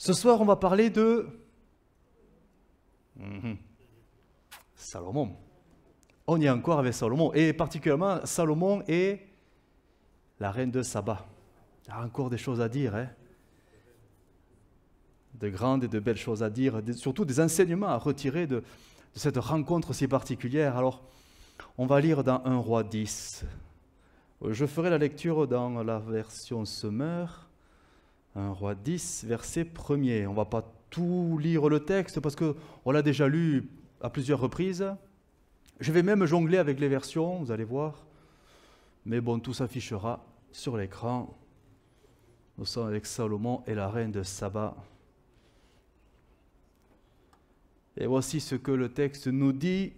Ce soir, on va parler de Salomon. On y est encore avec Salomon, et particulièrement Salomon et la reine de Saba. Il y a encore des choses à dire, hein? De grandes et de belles choses à dire, surtout des enseignements à retirer de cette rencontre si particulière. Alors, on va lire dans 1 Roi 10. Je ferai la lecture dans la version Semeur, 1 Roi 10, verset 1er. On ne va pas tout lire le texte parce qu'on l'a déjà lu à plusieurs reprises. Je vais même jongler avec les versions, vous allez voir. Mais bon, tout s'affichera sur l'écran. Nous sommes avec Salomon et la reine de Saba. Et voici ce que le texte nous dit.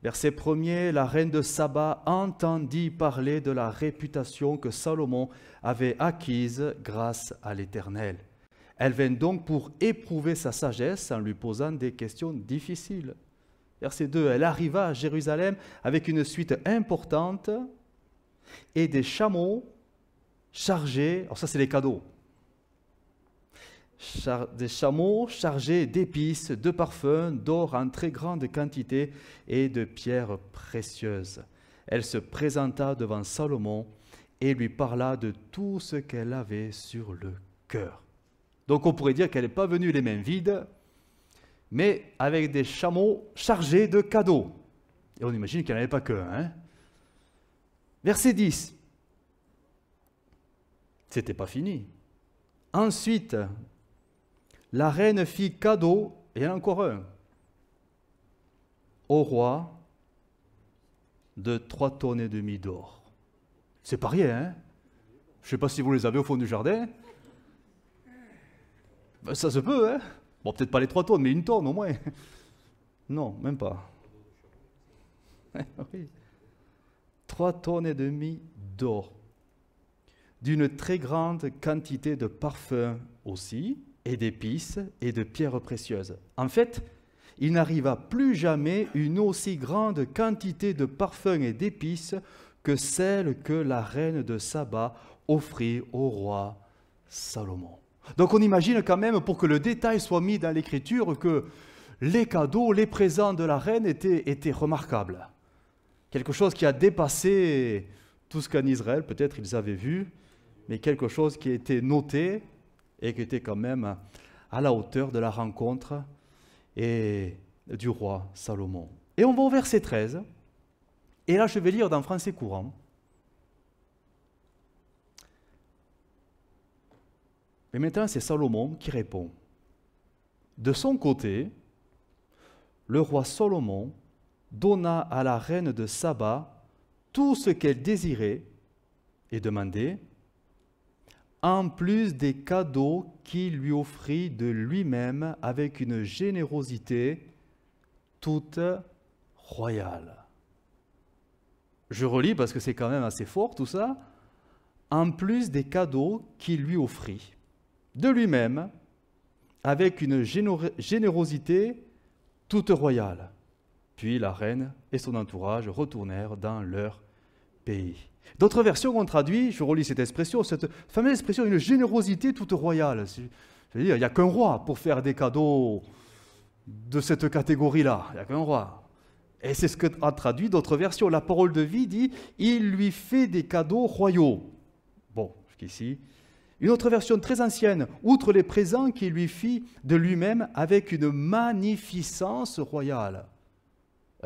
Verset 1er, la reine de Saba entendit parler de la réputation que Salomon avait acquise grâce à l'Éternel. Elle vint donc pour éprouver sa sagesse en lui posant des questions difficiles. Verset 2, elle arriva à Jérusalem avec une suite importante et des chameaux chargés, alors ça c'est les cadeaux, des chameaux chargés d'épices, de parfums, d'or en très grande quantité et de pierres précieuses. Elle se présenta devant Salomon et lui parla de tout ce qu'elle avait sur le cœur. Donc on pourrait dire qu'elle n'est pas venue les mains vides, mais avec des chameaux chargés de cadeaux. Et on imagine qu'il n'y en avait pas qu'un. Hein? Verset 10. C'était pas fini. Ensuite, la reine fit cadeau, et il y en a encore un, au roi de 3,5 tonnes d'or. C'est pas rien, hein? Je ne sais pas si vous les avez au fond du jardin. Ben, ça se peut, hein? Bon, peut-être pas les 3 tonnes, mais 1 tonne au moins. Non, même pas. Oui. 3,5 tonnes d'or. D'une très grande quantité de parfums aussi, et d'épices et de pierres précieuses. En fait, il n'arriva plus jamais une aussi grande quantité de parfums et d'épices que celle que la reine de Saba offrit au roi Salomon. Donc on imagine quand même, pour que le détail soit mis dans l'Écriture, que les cadeaux, les présents de la reine étaient remarquables. Quelque chose qui a dépassé tout ce qu'en Israël, peut-être ils avaient vu, mais quelque chose qui a été noté et qui était quand même à la hauteur de la rencontre et du roi Salomon. Et on va au verset 13, et là je vais lire dans français courant. Mais maintenant c'est Salomon qui répond. De son côté, le roi Salomon donna à la reine de Saba tout ce qu'elle désirait et demandait, en plus des cadeaux qu'il lui offrit de lui-même avec une générosité toute royale. Je relis parce que c'est quand même assez fort tout ça. En plus des cadeaux qu'il lui offrit de lui-même avec une générosité toute royale. Puis la reine et son entourage retournèrent dans leur pays. D'autres versions ont traduit, je relis cette fameuse expression, une générosité toute royale. Je veux dire, il n'y a qu'un roi pour faire des cadeaux de cette catégorie-là. Il n'y a qu'un roi. Et c'est ce qu'a traduit d'autres versions. La parole de vie dit « Il lui fait des cadeaux royaux ». Bon, jusqu'ici. Une autre version très ancienne, outre les présents qu'il lui fit de lui-même avec une magnificence royale.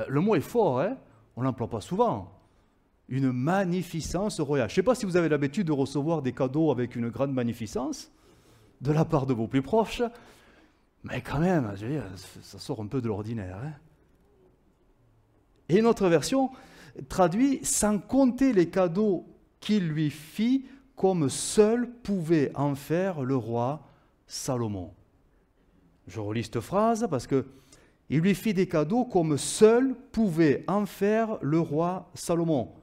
Le mot est fort, hein? On ne l'emploie pas souvent. Une magnificence royale. Je ne sais pas si vous avez l'habitude de recevoir des cadeaux avec une grande magnificence de la part de vos plus proches, mais quand même, je veux dire, ça sort un peu de l'ordinaire. Hein? Et une autre version traduit « sans compter les cadeaux qu'il lui fit, comme seul pouvait en faire le roi Salomon ». Je relis cette phrase parce que il lui fit des cadeaux comme seul pouvait en faire le roi Salomon.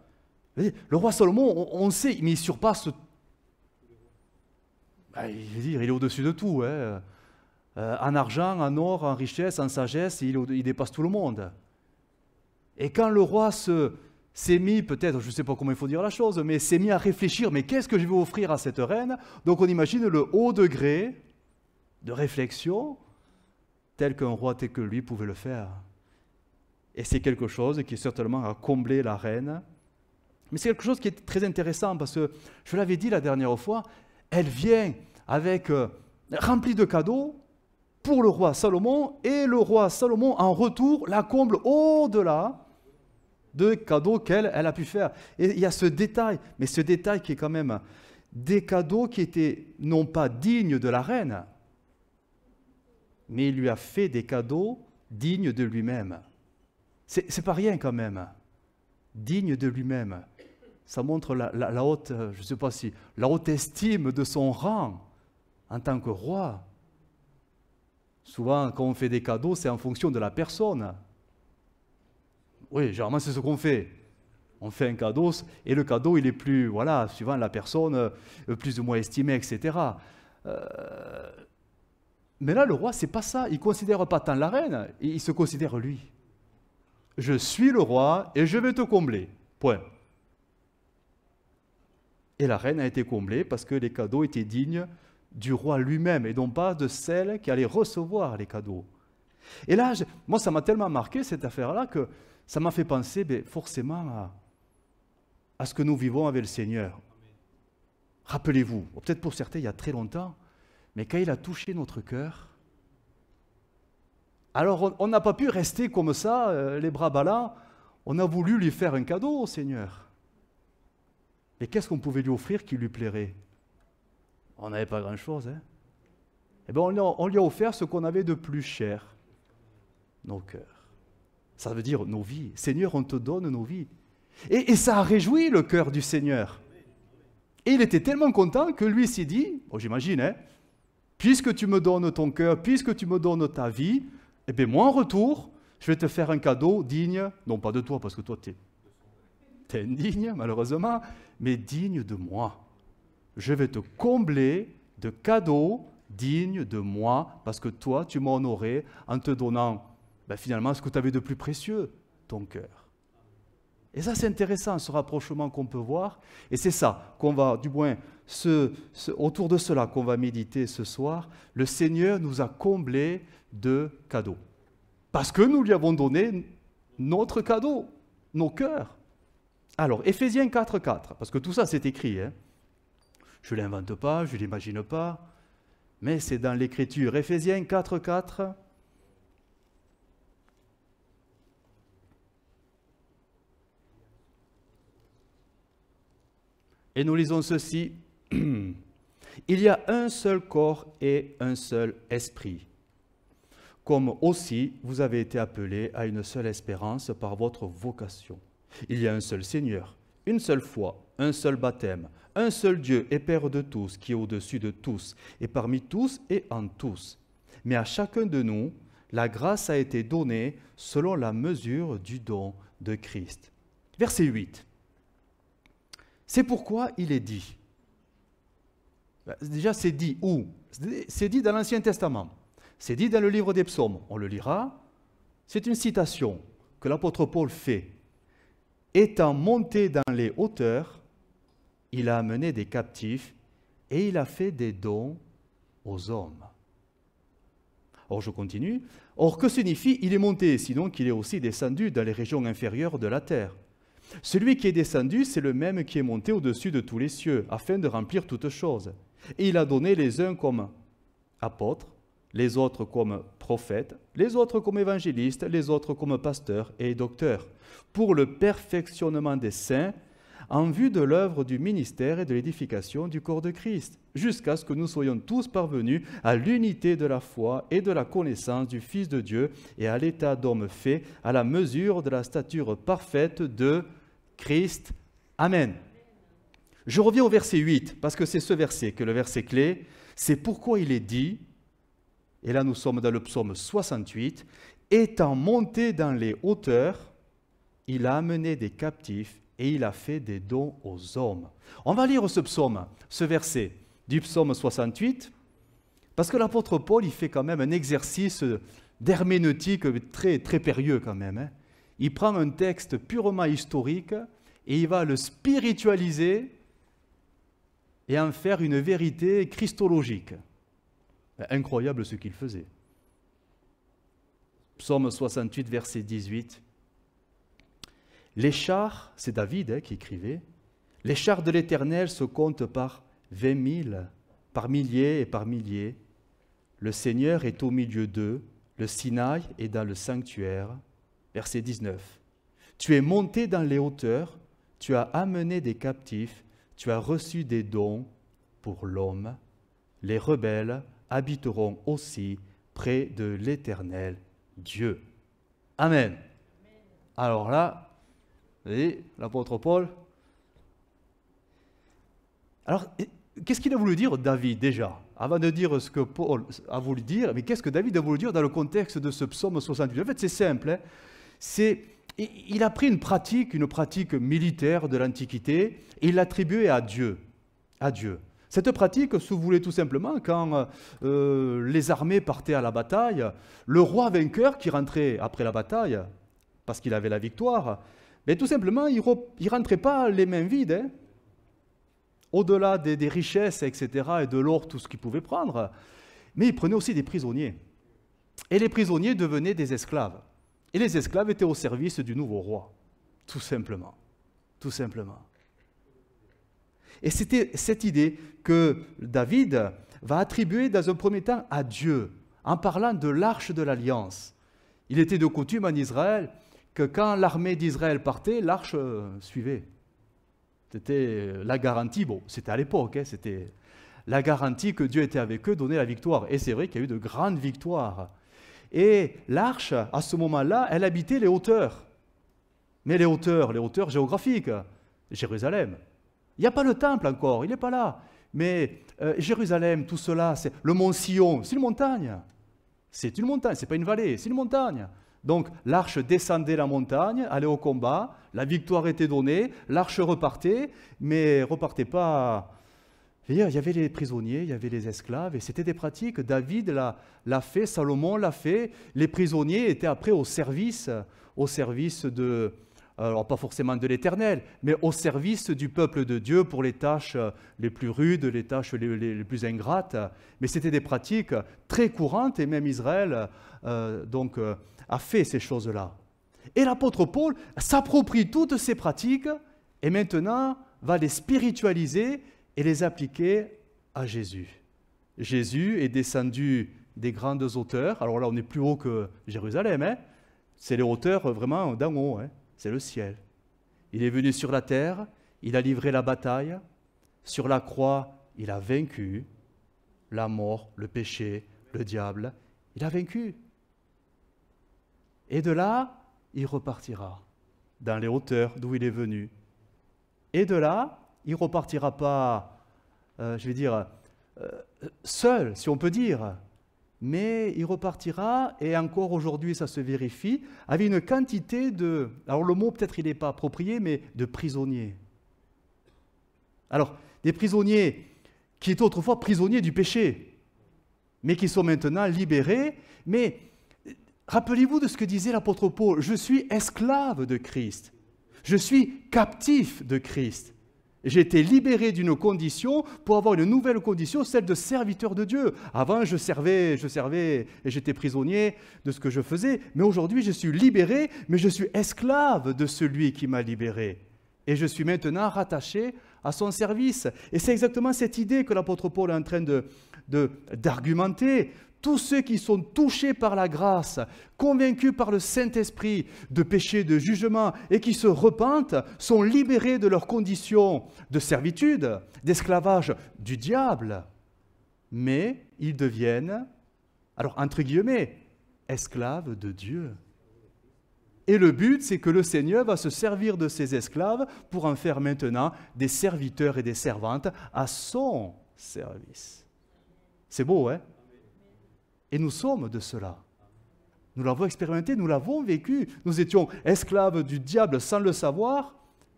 Le roi Salomon, on sait, mais il surpasse. Il est au-dessus de tout. Hein. En argent, en or, en richesse, en sagesse, il dépasse tout le monde. Et quand le roi s'est mis, peut-être, je ne sais pas comment il faut dire la chose, mais s'est mis à réfléchir, mais qu'est-ce que je vais offrir à cette reine? Donc on imagine le haut degré de réflexion, tel qu'un roi tel que lui pouvait le faire. Et c'est quelque chose qui certainement a comblé la reine. Mais c'est quelque chose qui est très intéressant parce que, je l'avais dit la dernière fois, elle vient avec remplie de cadeaux pour le roi Salomon, et le roi Salomon, en retour, la comble au-delà de cadeaux qu'elle a pu faire. Et il y a ce détail, mais ce détail qui est quand même des cadeaux qui étaient non pas dignes de la reine, mais il lui a fait des cadeaux dignes de lui-même. C'est pas rien quand même, digne de lui-même. Ça montre la haute, je ne sais pas si, la haute estime de son rang en tant que roi. Souvent, quand on fait des cadeaux, c'est en fonction de la personne. Oui, généralement, c'est ce qu'on fait. On fait un cadeau, et le cadeau, il est plus, voilà, suivant la personne, plus ou moins estimé, etc. Mais là, le roi, c'est pas ça. Il ne considère pas tant la reine, il se considère lui. Je suis le roi et je vais te combler. Point. Et la reine a été comblée parce que les cadeaux étaient dignes du roi lui-même et non pas de celle qui allait recevoir les cadeaux. Et là, moi, ça m'a tellement marqué cette affaire-là que ça m'a fait penser forcément à ce que nous vivons avec le Seigneur. Rappelez-vous, peut-être pour certains il y a très longtemps, mais quand il a touché notre cœur, alors on n'a pas pu rester comme ça, les bras ballants, on a voulu lui faire un cadeau au Seigneur. Mais qu'est-ce qu'on pouvait lui offrir qui lui plairait? On n'avait pas grand-chose. Hein? Eh bien, on lui a offert ce qu'on avait de plus cher, nos cœurs. Ça veut dire nos vies. Seigneur, on te donne nos vies. Et ça a réjoui le cœur du Seigneur. Et il était tellement content que lui s'est dit, bon, j'imagine, hein, puisque tu me donnes ton cœur, puisque tu me donnes ta vie, eh bien moi en retour, je vais te faire un cadeau digne, non pas de toi, parce que toi tu es indigne malheureusement, mais digne de moi. Je vais te combler de cadeaux dignes de moi, parce que toi tu m'as honoré en te donnant finalement ce que tu avais de plus précieux, ton cœur. Et ça c'est intéressant, ce rapprochement qu'on peut voir, et c'est ça qu'on va, du moins, autour de cela qu'on va méditer ce soir. Le Seigneur nous a comblés de cadeaux, parce que nous lui avons donné notre cadeau, nos cœurs. Alors, Éphésiens 4,4, parce que tout ça c'est écrit, hein. Je ne l'invente pas, je ne l'imagine pas, mais c'est dans l'Écriture. Éphésiens 4,4. Et nous lisons ceci. Il y a un seul corps et un seul esprit, comme aussi vous avez été appelés à une seule espérance par votre vocation. Il y a un seul Seigneur, une seule foi, un seul baptême, un seul Dieu et Père de tous, qui est au-dessus de tous, et parmi tous et en tous. Mais à chacun de nous, la grâce a été donnée selon la mesure du don de Christ. Verset 8. C'est pourquoi il est dit. Déjà, c'est dit où? C'est dit dans l'Ancien Testament. C'est dit dans le livre des Psaumes. On le lira. C'est une citation que l'apôtre Paul fait. Étant monté dans les hauteurs, il a amené des captifs et il a fait des dons aux hommes. Or, je continue. Or, que signifie il est monté, sinon qu'il est aussi descendu dans les régions inférieures de la terre? Celui qui est descendu, c'est le même qui est monté au-dessus de tous les cieux, afin de remplir toutes choses. Et il a donné les uns comme apôtres, les autres comme prophètes, les autres comme évangélistes, les autres comme pasteurs et docteurs, pour le perfectionnement des saints, en vue de l'œuvre du ministère et de l'édification du corps de Christ, jusqu'à ce que nous soyons tous parvenus à l'unité de la foi et de la connaissance du Fils de Dieu et à l'état d'homme fait, à la mesure de la stature parfaite de Christ. Amen. Je reviens au verset 8, parce que c'est ce verset que le verset clé, c'est pourquoi il est dit, et là nous sommes dans le psaume 68, « Étant monté dans les hauteurs, il a amené des captifs et il a fait des dons aux hommes. » On va lire ce psaume, ce verset du psaume 68, parce que l'apôtre Paul, il fait quand même un exercice d'herméneutique très, très périlleux quand même. Hein. Il prend un texte purement historique et il va le spiritualiser et en faire une vérité christologique. Incroyable ce qu'il faisait. Psaume 68, verset 18. Les chars, c'est David qui écrivait, les chars de l'Éternel se comptent par 20 000, par milliers et par milliers. Le Seigneur est au milieu d'eux, le Sinaï est dans le sanctuaire. Verset 19. Tu es monté dans les hauteurs, tu as amené des captifs, tu as reçu des dons pour l'homme. Les rebelles habiteront aussi près de l'Éternel Dieu. Amen. Alors là, vous voyez, l'apôtre Paul. Alors, qu'est-ce qu'il a voulu dire David déjà? Avant de dire ce que Paul a voulu dire, mais qu'est-ce que David a voulu dire dans le contexte de ce psaume 68? En fait, c'est simple. Hein. Il a pris une pratique militaire de l'Antiquité, et il l'a attribuée à Dieu. À Dieu. Cette pratique se voulait tout simplement quand les armées partaient à la bataille, le roi vainqueur qui rentrait après la bataille, parce qu'il avait la victoire, mais tout simplement, il ne rentrait pas les mains vides. Hein. Au-delà des richesses, etc., et de l'or, tout ce qu'il pouvait prendre, mais il prenait aussi des prisonniers. Et les prisonniers devenaient des esclaves. Et les esclaves étaient au service du nouveau roi, tout simplement. Tout simplement. Et c'était cette idée que David va attribuer dans un premier temps à Dieu, en parlant de l'arche de l'Alliance. Il était de coutume en Israël que quand l'armée d'Israël partait, l'arche suivait. C'était la garantie, bon, c'était à l'époque, hein, c'était la garantie que Dieu était avec eux, donnait la victoire. Et c'est vrai qu'il y a eu de grandes victoires. Et l'arche, à ce moment-là, elle habitait les hauteurs. Mais les hauteurs géographiques, Jérusalem. Il n'y a pas le temple encore, il n'est pas là. Mais Jérusalem, tout cela, c'est le mont Sion, c'est une montagne. C'est une montagne, ce n'est pas une vallée, c'est une montagne. Donc l'arche descendait la montagne, allait au combat, la victoire était donnée, l'arche repartait, mais repartait pas. Il y avait les prisonniers, il y avait les esclaves, et c'était des pratiques. David l'a fait, Salomon l'a fait. Les prisonniers étaient après au service de, alors pas forcément de l'Éternel, mais au service du peuple de Dieu pour les tâches les plus rudes, les tâches les plus ingrates. Mais c'était des pratiques très courantes, et même Israël a fait ces choses-là. Et l'apôtre Paul s'approprie toutes ces pratiques et maintenant va les spiritualiser et les appliquer à Jésus. Jésus est descendu des grandes hauteurs. Alors là, on est plus haut que Jérusalem. Hein. C'est les hauteurs vraiment d'en haut. Hein. C'est le ciel. Il est venu sur la terre, il a livré la bataille. Sur la croix, il a vaincu la mort, le péché, le diable. Il a vaincu. Et de là, il repartira dans les hauteurs d'où il est venu. Et de là, il ne repartira pas, seul, si on peut dire, mais il repartira, et encore aujourd'hui ça se vérifie, avec une quantité de, alors le mot peut-être il n'est pas approprié, mais de prisonniers. Alors, des prisonniers qui étaient autrefois prisonniers du péché, mais qui sont maintenant libérés, mais rappelez-vous de ce que disait l'apôtre Paul, je suis esclave de Christ, je suis captif de Christ. J'ai été libéré d'une condition pour avoir une nouvelle condition, celle de serviteur de Dieu. Avant, je servais et j'étais prisonnier de ce que je faisais. Mais aujourd'hui, je suis libéré, mais je suis esclave de celui qui m'a libéré. Et je suis maintenant rattaché à son service. Et c'est exactement cette idée que l'apôtre Paul est en train d'argumenter. Tous ceux qui sont touchés par la grâce, convaincus par le Saint-Esprit de péché, de jugement, et qui se repentent, sont libérés de leurs conditions de servitude, d'esclavage du diable. Mais ils deviennent, alors entre guillemets, esclaves de Dieu. Et le but, c'est que le Seigneur va se servir de ses esclaves pour en faire maintenant des serviteurs et des servantes à son service. C'est beau, hein? Et nous sommes de cela. Nous l'avons expérimenté, nous l'avons vécu. Nous étions esclaves du diable sans le savoir,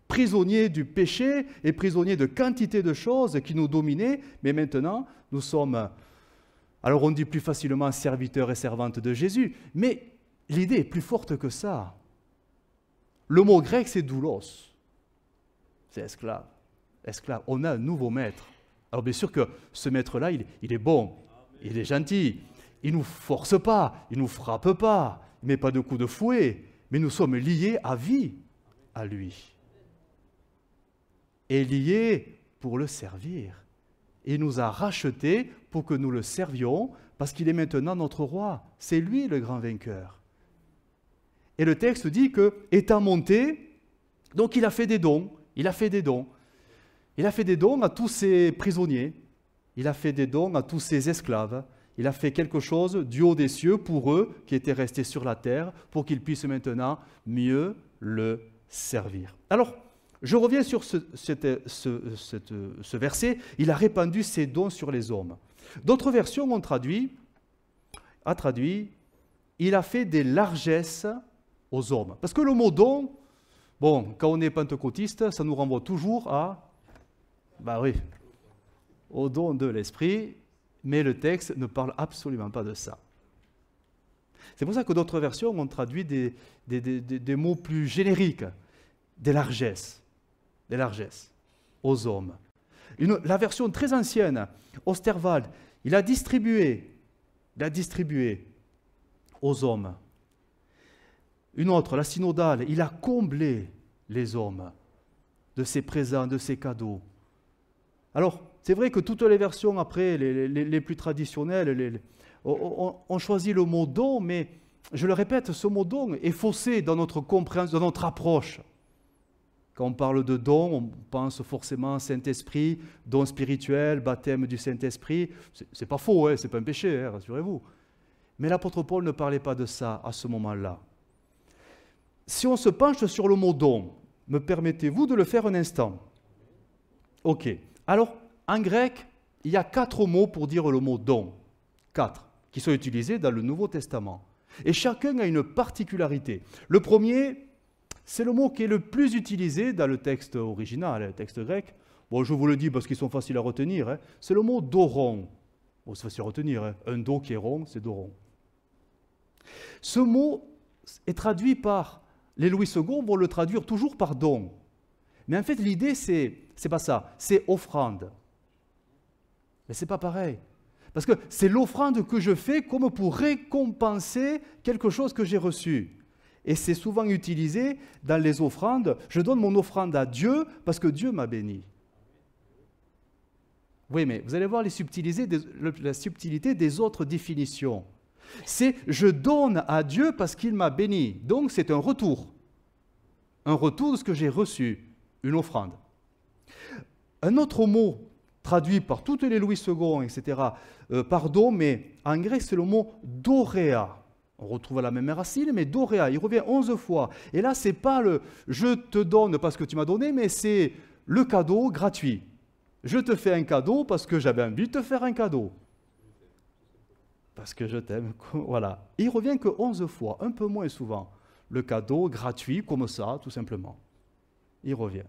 prisonniers du péché et prisonniers de quantité de choses qui nous dominaient. Mais maintenant, nous sommes, alors on dit plus facilement serviteurs et servantes de Jésus, mais l'idée est plus forte que ça. Le mot grec, c'est doulos. C'est esclave. Esclave. On a un nouveau maître. Alors bien sûr que ce maître-là, il est bon. Il est gentil. Il ne nous force pas, il ne nous frappe pas, il ne met pas de coups de fouet, mais nous sommes liés à vie à lui. Et liés pour le servir. Il nous a rachetés pour que nous le servions, parce qu'il est maintenant notre roi. C'est lui le grand vainqueur. Et le texte dit que, étant monté, donc il a fait des dons, il a fait des dons. Il a fait des dons à tous ses prisonniers, il a fait des dons à tous ses esclaves, il a fait quelque chose du haut des cieux pour eux qui étaient restés sur la terre, pour qu'ils puissent maintenant mieux le servir. Alors, je reviens sur ce verset, il a répandu ses dons sur les hommes. D'autres versions ont traduit, il a fait des largesses aux hommes. Parce que le mot don, bon, quand on est pentecôtiste, ça nous renvoie toujours au don de l'esprit, mais le texte ne parle absolument pas de ça. C'est pour ça que d'autres versions ont traduit des mots plus génériques, des largesses aux hommes. La version très ancienne, Osterwald, il a distribué aux hommes. Une autre, la synodale, il a comblé les hommes de ses présents, de ses cadeaux. Alors, c'est vrai que toutes les versions après, les plus traditionnelles, on choisit le mot don, mais je le répète, ce mot don est faussé dans notre compréhension, dans notre approche. Quand on parle de don, on pense forcément Saint-Esprit, don spirituel, baptême du Saint-Esprit. C'est pas faux, hein, c'est pas un péché, hein, rassurez-vous. Mais l'apôtre Paul ne parlait pas de ça à ce moment-là. Si on se penche sur le mot don, me permettez-vous de le faire un instant? Ok. Alors, en grec, il y a 4 mots pour dire le mot don. 4, qui sont utilisés dans le Nouveau Testament. Et chacun a une particularité. Le premier, c'est le mot qui est le plus utilisé dans le texte original, le texte grec. Bon, je vous le dis parce qu'ils sont faciles à retenir. Hein. C'est le mot doron. Bon, c'est facile à retenir. Hein. Un do qui est rond, c'est doron. Ce mot est traduit par... Les Louis II vont le traduire toujours par don. Mais en fait, l'idée, c'est pas ça. C'est offrande. Mais c'est pas pareil. Parce que c'est l'offrande que je fais comme pour récompenser quelque chose que j'ai reçu. Et c'est souvent utilisé dans les offrandes. Je donne mon offrande à Dieu parce que Dieu m'a béni. Oui, mais vous allez voir la subtilité des autres définitions. C'est je donne à Dieu parce qu'il m'a béni. Donc c'est un retour de ce que j'ai reçu, une offrande. Un autre mot traduit par toutes les Louis II, etc., pardon, mais en grec c'est le mot doréa. On retrouve la même racine, mais doréa, il revient 11 fois. Et là, ce n'est pas le « je te donne parce que tu m'as donné », mais c'est le cadeau gratuit. Je te fais un cadeau parce que j'avais envie de te faire un cadeau. Parce que je t'aime, voilà. Il revient que 11 fois, un peu moins souvent. Le cadeau gratuit, comme ça, tout simplement. Il revient.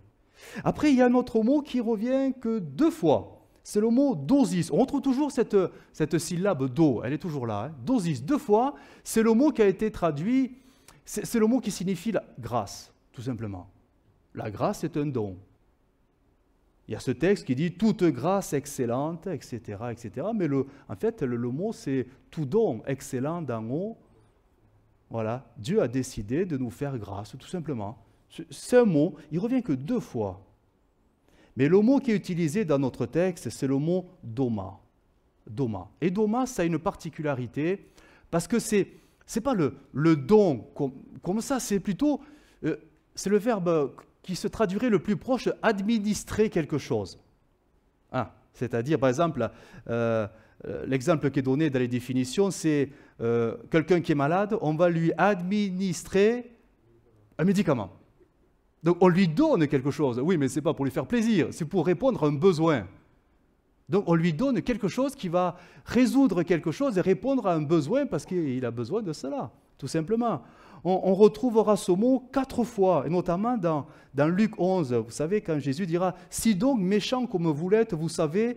Après, il y a un autre mot qui revient que 2 fois. C'est le mot dosis. On retrouve toujours cette syllabe do, elle est toujours là. Hein. Dosis, 2 fois, c'est le mot qui a été traduit, c'est le mot qui signifie la grâce, tout simplement. La grâce est un don. Il y a ce texte qui dit « toute grâce excellente », etc., etc. Mais en fait, le mot, c'est « tout don excellent d'en haut ». Voilà, Dieu a décidé de nous faire grâce, tout simplement. C'est un mot, il revient que 2 fois. Mais le mot qui est utilisé dans notre texte, c'est le mot « doma ». Doma. Et doma, ça a une particularité, parce que c'est pas le don comme ça, c'est plutôt, c'est le verbe qui se traduirait le plus proche, administrer quelque chose. Ah, c'est-à-dire, par exemple, l'exemple qui est donné dans les définitions, c'est quelqu'un qui est malade, on va lui administrer un médicament. Donc on lui donne quelque chose. Oui, mais ce n'est pas pour lui faire plaisir, c'est pour répondre à un besoin. Donc on lui donne quelque chose qui va résoudre quelque chose et répondre à un besoin parce qu'il a besoin de cela, tout simplement. On retrouvera ce mot 4 fois, et notamment dans Luc 11. Vous savez, quand Jésus dira « Si donc, méchants comme vous l'êtes, vous savez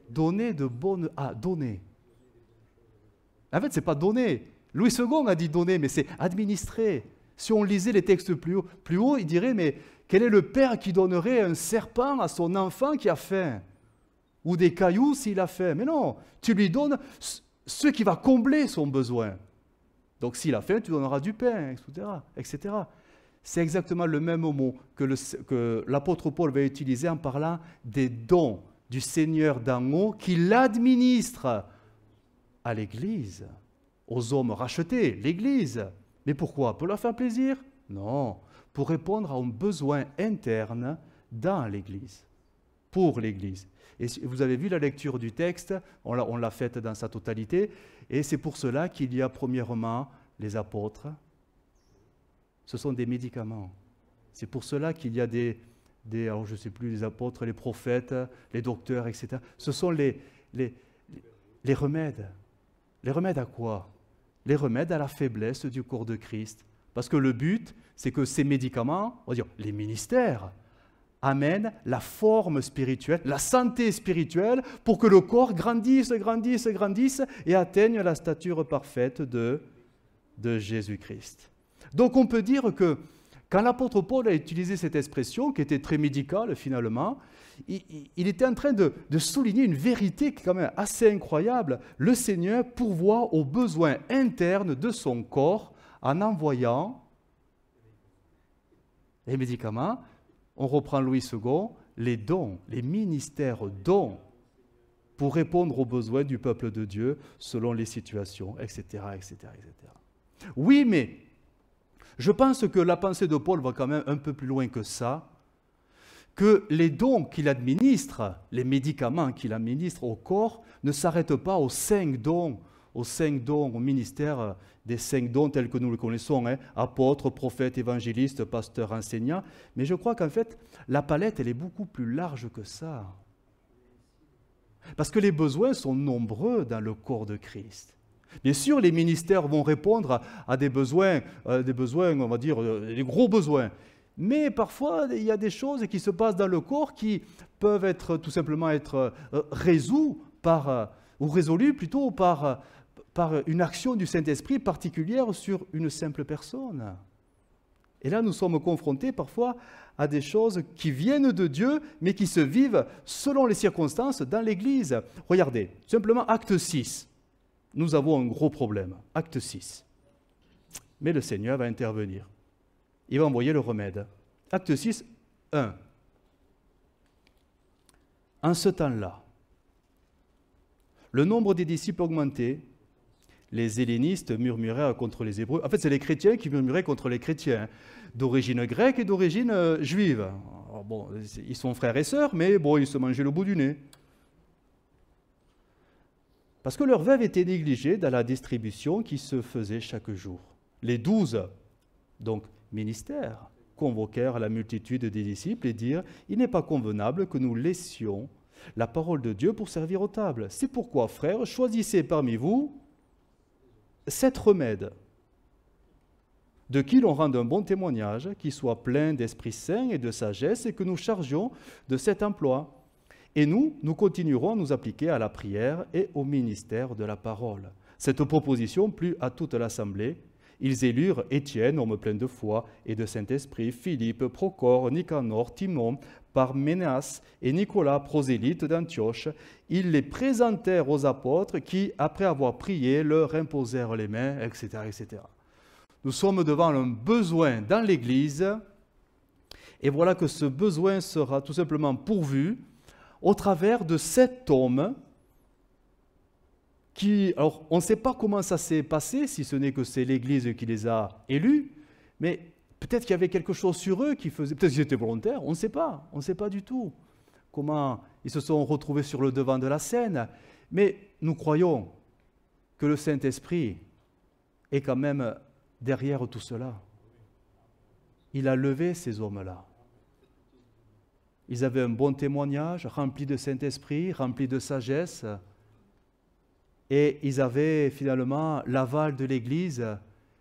donner de bonnes... » Ah, donner. En fait, ce n'est pas donner. Louis II a dit donner, mais c'est administrer. Si on lisait les textes plus haut, il dirait « Mais quel est le père qui donnerait un serpent à son enfant qui a faim ?» ou des cailloux s'il a faim. Mais non, tu lui donnes ce qui va combler son besoin. Donc s'il a faim, tu donneras du pain, etc. etc. C'est exactement le même mot que l'apôtre Paul va utiliser en parlant des dons du Seigneur d'en haut qu'il administre à l'Église, aux hommes rachetés, l'Église. Mais pourquoi? Pour leur faire plaisir? Non, pour répondre à un besoin interne dans l'Église, pour l'Église. Et vous avez vu la lecture du texte, on l'a faite dans sa totalité, et c'est pour cela qu'il y a premièrement les apôtres. Ce sont des médicaments. C'est pour cela qu'il y a alors je ne sais plus, les apôtres, les prophètes, les docteurs, etc. Ce sont les remèdes. Les remèdes à quoi? Les remèdes à la faiblesse du corps de Christ. Parce que le but, c'est que ces médicaments, on va dire, les ministères, amènent la forme spirituelle, la santé spirituelle, pour que le corps grandisse, grandisse, grandisse et atteigne la stature parfaite de Jésus-Christ. Donc on peut dire que quand l'apôtre Paul a utilisé cette expression, qui était très médicale finalement, il était en train de souligner une vérité qui est quand même assez incroyable. Le Seigneur pourvoit aux besoins internes de son corps en envoyant les médicaments. On reprend Louis II, les dons, les ministères dons, pour répondre aux besoins du peuple de Dieu selon les situations, etc., etc., etc. Oui, mais je pense que la pensée de Paul va quand même un peu plus loin que ça, que les dons qu'il administre, les médicaments qu'il administre au corps, ne s'arrêtent pas aux 5 dons, au ministère des 5 dons tels que nous le connaissons, apôtres, prophètes, évangélistes, pasteurs, enseignants. Mais je crois qu'en fait, la palette, elle est beaucoup plus large que ça. Parce que les besoins sont nombreux dans le corps de Christ. Bien sûr, les ministères vont répondre à des besoins, on va dire, des gros besoins. Mais parfois, il y a des choses qui se passent dans le corps qui peuvent être tout simplement être résolues plutôt par une action du Saint-Esprit particulière sur une simple personne. Et là, nous sommes confrontés parfois à des choses qui viennent de Dieu, mais qui se vivent selon les circonstances dans l'Église. Regardez, simplement Acte 6. Nous avons un gros problème. Acte 6. Mais le Seigneur va intervenir. Il va envoyer le remède. Acte 6, 1. En ce temps-là, le nombre des disciples augmentait, les hellénistes murmuraient contre les Hébreux. En fait, c'est les chrétiens qui murmuraient contre les chrétiens, d'origine grecque et d'origine juive. Alors, bon, ils sont frères et sœurs, mais bon, ils se mangeaient le bout du nez. Parce que leurs veuves étaient négligées dans la distribution qui se faisait chaque jour. Les 12, donc ministères, convoquèrent la multitude des disciples et dirent « Il n'est pas convenable que nous laissions la parole de Dieu pour servir aux tables. C'est pourquoi, frères, choisissez parmi vous 7 remèdes, de qui l'on rende un bon témoignage, qui soit plein d'Esprit Saint et de sagesse, et que nous chargions de cet emploi. Et nous continuerons à nous appliquer à la prière et au ministère de la parole. » Cette proposition plut à toute l'assemblée. Ils élurent Étienne, homme plein de foi et de Saint-Esprit, Philippe, Procor, Nicanor, Timon, Parménas et Nicolas, prosélyte d'Antioche. Ils les présentèrent aux apôtres qui, après avoir prié, leur imposèrent les mains, etc., etc. Nous sommes devant un besoin dans l'Église, et voilà que ce besoin sera tout simplement pourvu au travers de 7 hommes qui, alors on ne sait pas comment ça s'est passé, si ce n'est que c'est l'Église qui les a élus, mais peut-être qu'il y avait quelque chose sur eux qui faisait, peut-être qu'ils étaient volontaires, on ne sait pas du tout comment ils se sont retrouvés sur le devant de la scène, mais nous croyons que le Saint-Esprit est quand même derrière tout cela. Il a levé ces hommes-là. Ils avaient un bon témoignage, rempli de Saint-Esprit, rempli de sagesse, et ils avaient finalement l'aval de l'Église,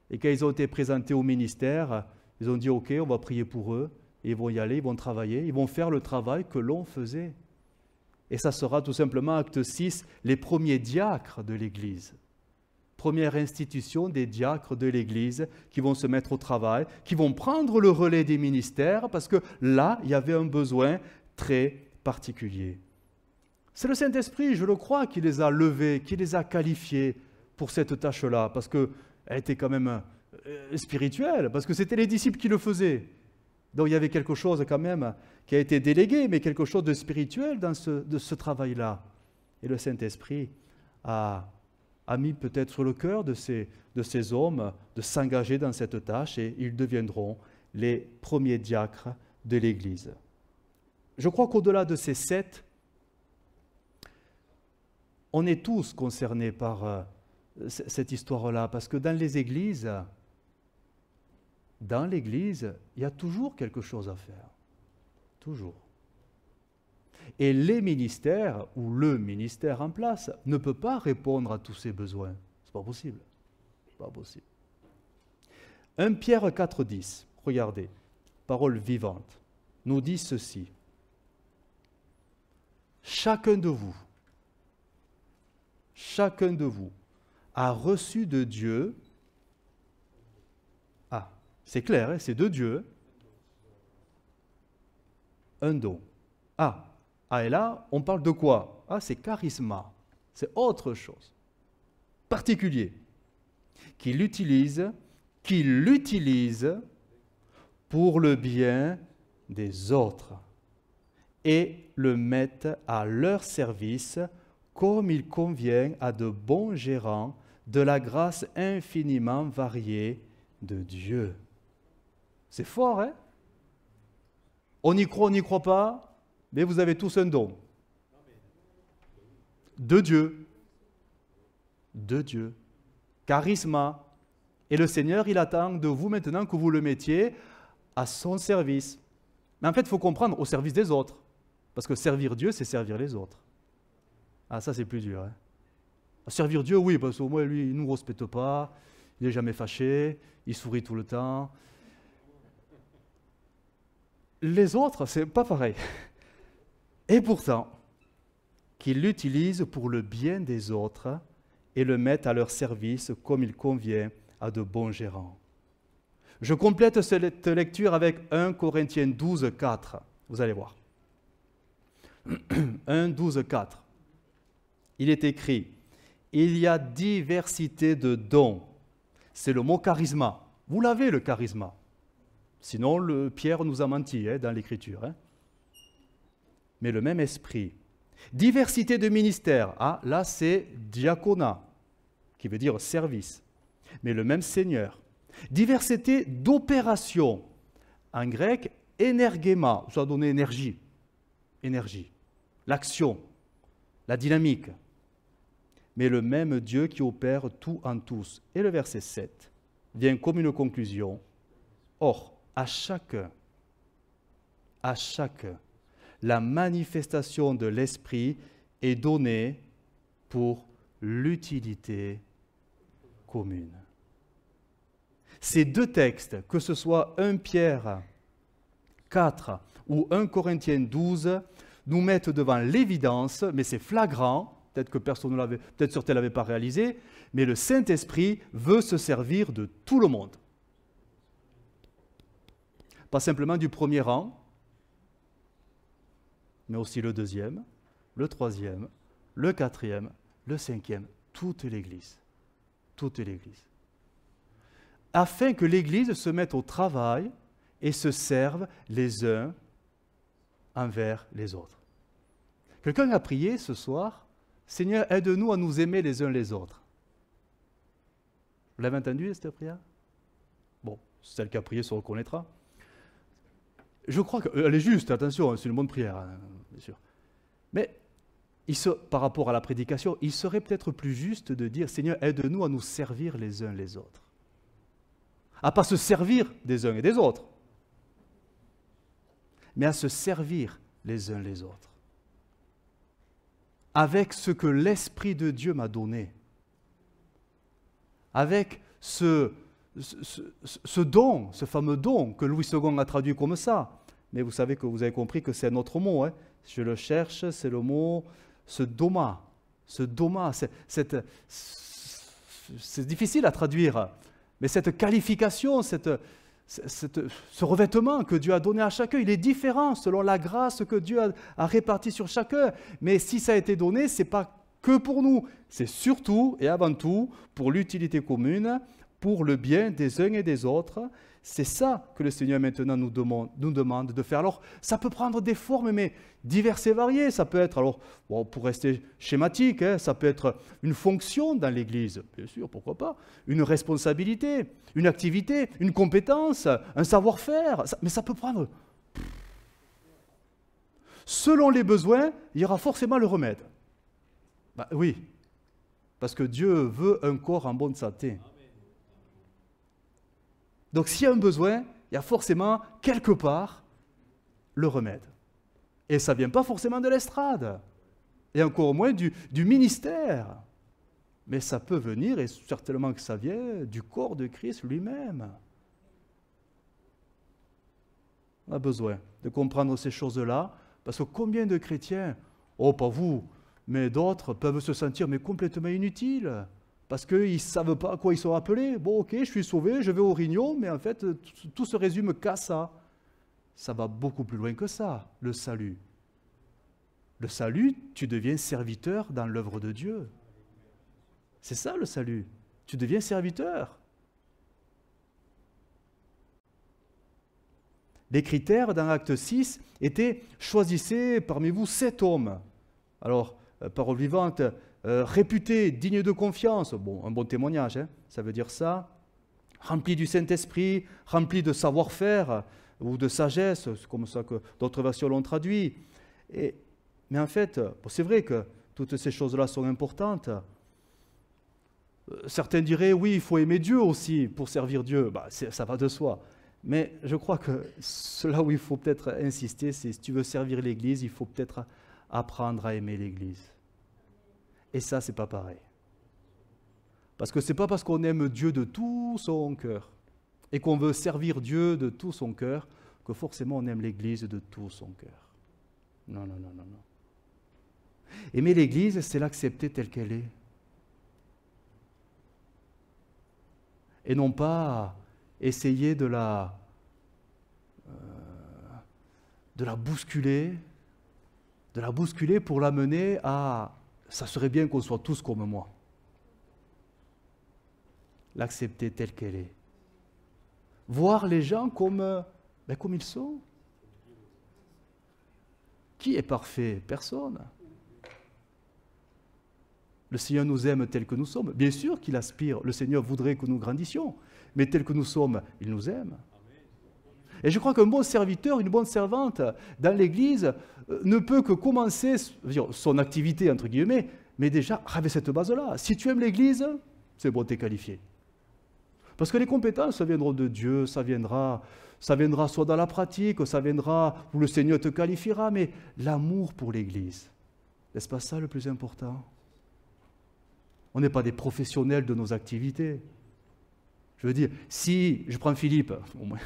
et quand ils ont été présentés au ministère, ils ont dit « Ok, on va prier pour eux », et ils vont y aller, ils vont travailler, ils vont faire le travail que l'on faisait. Et ça sera tout simplement, acte 6, les premiers diacres de l'Église. Première institution des diacres de l'Église qui vont se mettre au travail, qui vont prendre le relais des ministères, parce que là, il y avait un besoin très particulier. C'est le Saint-Esprit, je le crois, qui les a levés, qui les a qualifiés pour cette tâche-là, parce qu'elle était quand même spirituelle, parce que c'était les disciples qui le faisaient. Donc il y avait quelque chose quand même qui a été délégué, mais quelque chose de spirituel dans ce travail-là. Et le Saint-Esprit a mis peut-être sur le cœur de ces hommes de s'engager dans cette tâche et ils deviendront les premiers diacres de l'Église. Je crois qu'au-delà de ces 7, on est tous concernés par cette histoire-là, parce que dans l'Église, il y a toujours quelque chose à faire. Toujours. Et les ministères, ou le ministère en place, ne peut pas répondre à tous ces besoins. Ce n'est pas possible. Pas possible. 1 Pierre 4,10, regardez, parole vivante, nous dit ceci. Chacun de vous a reçu de Dieu, c'est clair, hein, c'est de Dieu, un don. Et là, on parle de quoi? C'est charisma, c'est autre chose, particulier, qu'il utilise pour le bien des autres et le mettent à leur service comme il convient à de bons gérants de la grâce infiniment variée de Dieu. C'est fort, hein? On y croit, on n'y croit pas, mais vous avez tous un don. De Dieu. De Dieu. Charisma. Et le Seigneur, il attend de vous maintenant que vous le mettiez à son service. Mais en fait, il faut comprendre, au service des autres. Parce que servir Dieu, c'est servir les autres. Ça, c'est plus dur. Hein? Servir Dieu, oui, parce qu'au moins, lui, il ne nous respecte pas, il n'est jamais fâché, il sourit tout le temps. Les autres, c'est pas pareil. Et pourtant, qu'ils l'utilisent pour le bien des autres et le mettent à leur service comme il convient à de bons gérants. Je complète cette lecture avec 1 Corinthiens 12, 4. Vous allez voir. 1, 12, 4. Il est écrit, il y a diversité de dons. C'est le mot charisma. Vous l'avez, le charisma. Sinon, Pierre nous a menti dans l'Écriture. Mais le même esprit. Diversité de ministères. Là, c'est diaconat, qui veut dire service. Mais le même Seigneur. Diversité d'opérations. En grec, énergéma. Ça donne énergie. Énergie. L'action. La dynamique. Mais le même Dieu qui opère tout en tous. Et le verset 7 vient comme une conclusion. Or, à chacun, la manifestation de l'Esprit est donnée pour l'utilité commune. Ces deux textes, que ce soit 1 Pierre 4 ou 1 Corinthiens 12, nous mettent devant l'évidence, mais c'est flagrant, peut-être que personne ne l'avait, peut-être certains ne l'avaient pas réalisé, mais le Saint-Esprit veut se servir de tout le monde. Pas simplement du premier rang, mais aussi le deuxième, le troisième, le quatrième, le cinquième, toute l'Église. Toute l'Église. Afin que l'Église se mette au travail et se serve les uns envers les autres. Quelqu'un a prié ce soir, Seigneur, aide-nous à nous aimer les uns les autres. Vous l'avez entendu, cette prière? Bon, celle qui a prié se reconnaîtra. Je crois qu'elle est juste, attention, c'est une bonne prière, bien sûr. Mais par rapport à la prédication, il serait peut-être plus juste de dire, Seigneur, aide-nous à nous servir les uns les autres. À ne pas se servir des uns et des autres, mais à se servir les uns les autres. Avec ce que l'Esprit de Dieu m'a donné. Avec ce don, ce fameux don que Louis II a traduit comme ça. Mais vous savez que vous avez compris que c'est un autre mot. Hein. Je le cherche, c'est le mot, ce doma. Ce doma, c'est difficile à traduire. Mais cette qualification, ce revêtement que Dieu a donné à chacun, il est différent selon la grâce que Dieu a répartie sur chacun. Mais si ça a été donné, ce n'est pas que pour nous, c'est surtout et avant tout pour l'utilité commune, pour le bien des uns et des autres. C'est ça que le Seigneur maintenant nous demande de faire. Alors, ça peut prendre des formes, mais diverses et variées. Ça peut être, alors, bon, pour rester schématique, ça peut être une fonction dans l'Église, bien sûr, pourquoi pas, une responsabilité, une activité, une compétence, un savoir-faire, mais ça peut prendre. Selon les besoins, il y aura forcément le remède. Bah, oui, parce que Dieu veut un corps en bonne santé. Donc s'il y a un besoin, il y a forcément quelque part le remède. Et ça ne vient pas forcément de l'estrade, et encore moins du ministère. Mais ça peut venir, et certainement que ça vient, du corps de Christ lui-même. On a besoin de comprendre ces choses-là, parce que combien de chrétiens, oh pas vous, mais d'autres peuvent se sentir mais complètement inutiles, parce qu'ils ne savent pas à quoi ils sont appelés. Bon, ok, je suis sauvé, je vais au Rignon, mais en fait, tout se résume qu'à ça. Ça va beaucoup plus loin que ça, le salut. Le salut, tu deviens serviteur dans l'œuvre de Dieu. C'est ça le salut. Tu deviens serviteur. Les critères dans Acte 6 étaient « choisissez parmi vous 7 hommes ». Alors, parole vivante, réputés, dignes de confiance, bon, un bon témoignage, ça veut dire ça, remplis du Saint-Esprit, remplis de savoir-faire ou de sagesse, c'est comme ça que d'autres versions l'ont traduit. Mais en fait, bon, c'est vrai que toutes ces choses-là sont importantes. Certains diraient, oui, il faut aimer Dieu aussi pour servir Dieu, bah, ça va de soi. Mais je crois que là où il faut peut-être insister, c'est si tu veux servir l'Église, il faut peut-être apprendre à aimer l'Église. Et ça, c'est pas pareil. Parce que c'est pas parce qu'on aime Dieu de tout son cœur et qu'on veut servir Dieu de tout son cœur que forcément on aime l'Église de tout son cœur. Non, non, non, non, non. Aimer l'Église, c'est l'accepter telle qu'elle est. Et non pas essayer de la bousculer pour l'amener à « ça serait bien qu'on soit tous comme moi ». L'accepter telle qu'elle est. Voir les gens comme ils sont. Qui est parfait? Personne. Le Seigneur nous aime tel que nous sommes. Bien sûr qu'il aspire, le Seigneur voudrait que nous grandissions, mais tel que nous sommes, il nous aime. Et je crois qu'un bon serviteur, une bonne servante dans l'Église ne peut que commencer son activité, entre guillemets, mais déjà avec cette base-là. Si tu aimes l'Église, c'est bon, tu es qualifié. Parce que les compétences, ça viendra de Dieu, ça viendra soit dans la pratique, ça viendra où le Seigneur te qualifiera, mais l'amour pour l'Église, n'est-ce pas ça le plus important? On n'est pas des professionnels de nos activités. Je veux dire, si je prends Philippe, au moins,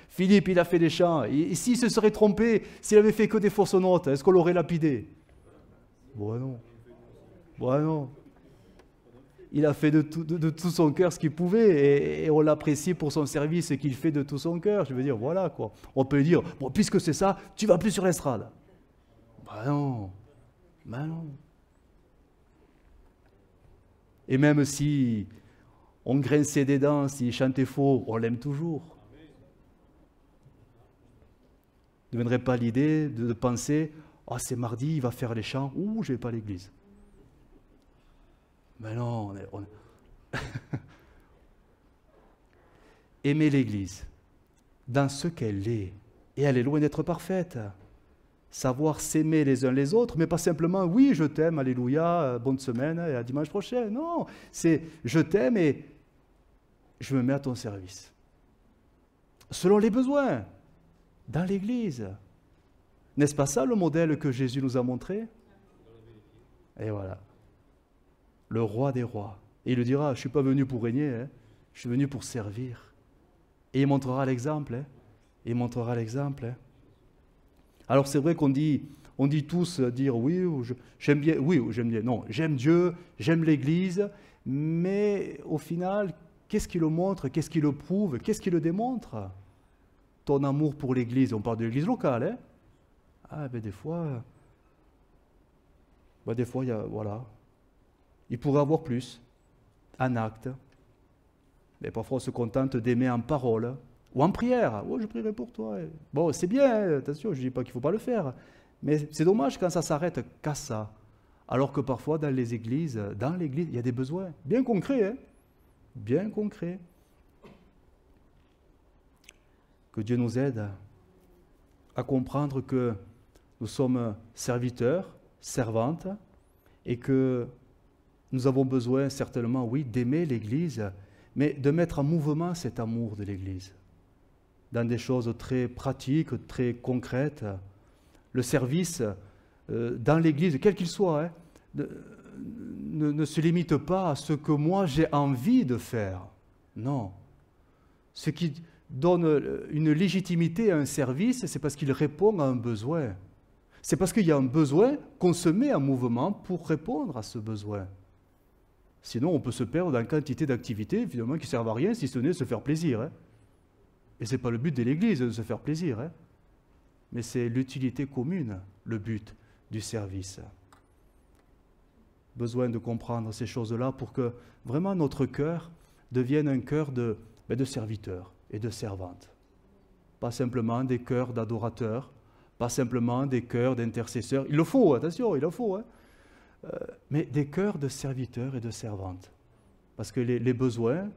Philippe, il a fait des chants, et s'il se serait trompé, s'il avait fait que des fausses notes, est-ce qu'on l'aurait lapidé? Bon, non. Bon, non. Il a fait de tout son cœur ce qu'il pouvait, et on l'apprécie pour son service qu'il fait de tout son cœur. Je veux dire, voilà quoi. On peut dire, bon, puisque c'est ça, tu vas plus sur l'estrade. Ben non. Ben non. Et même si on grinçait des dents, s'il chantait faux, on l'aime toujours. Ne viendrait pas l'idée de penser, oh, c'est mardi, il va faire les chants, ouh, je ne vais pas à l'église. Mais non, aimer l'Église dans ce qu'elle est, et elle est loin d'être parfaite. Savoir s'aimer les uns les autres, mais pas simplement, oui, je t'aime, alléluia, bonne semaine, et à dimanche prochain. Non, c'est je t'aime et je me mets à ton service. Selon les besoins, dans l'Église. N'est-ce pas ça le modèle que Jésus nous a montré? Et voilà. Le roi des rois. Et il le dira, je ne suis pas venu pour régner, je suis venu pour servir. Et il montrera l'exemple. Il montrera l'exemple. Alors c'est vrai qu'on dit tous dire oui, j'aime bien, oui, j'aime bien. Non, j'aime Dieu, j'aime l'Église, mais au final, Qu'est-ce qui le montre? Qu'est-ce qui le prouve? Qu'est-ce qui le démontre? Ton amour pour l'Église, on parle de l'Église locale, hein? Ah, ben des fois, il y a, voilà, il pourrait avoir plus, en acte. Mais parfois, on se contente d'aimer en parole ou en prière. Oh, je prierai pour toi. Bon, c'est bien, hein, attention, je ne dis pas qu'il ne faut pas le faire. Mais c'est dommage quand ça s'arrête qu'à ça. Alors que parfois, dans l'Église, il y a des besoins bien concrets, hein? Bien concrets. Que Dieu nous aide à comprendre que nous sommes serviteurs, servantes, et que nous avons besoin certainement, oui, d'aimer l'Église, mais de mettre en mouvement cet amour de l'Église dans des choses très pratiques, très concrètes. Le service dans l'Église, quel qu'il soit, hein, ne se limite pas à ce que moi j'ai envie de faire. Non. Ce qui donne une légitimité à un service, c'est parce qu'il répond à un besoin. C'est parce qu'il y a un besoin qu'on se met en mouvement pour répondre à ce besoin. Sinon, on peut se perdre dans une quantité d'activités finalement qui ne servent à rien si ce n'est se faire plaisir. Hein. Et ce n'est pas le but de l'Église de se faire plaisir. Hein. Mais c'est l'utilité commune, le but du service. Besoin de comprendre ces choses-là pour que vraiment notre cœur devienne un cœur de serviteurs et de servantes. Pas simplement des cœurs d'adorateurs, pas simplement des cœurs d'intercesseurs. Il le faut, attention, il le faut. Hein. Mais des cœurs de serviteurs et de servantes. Parce que les besoins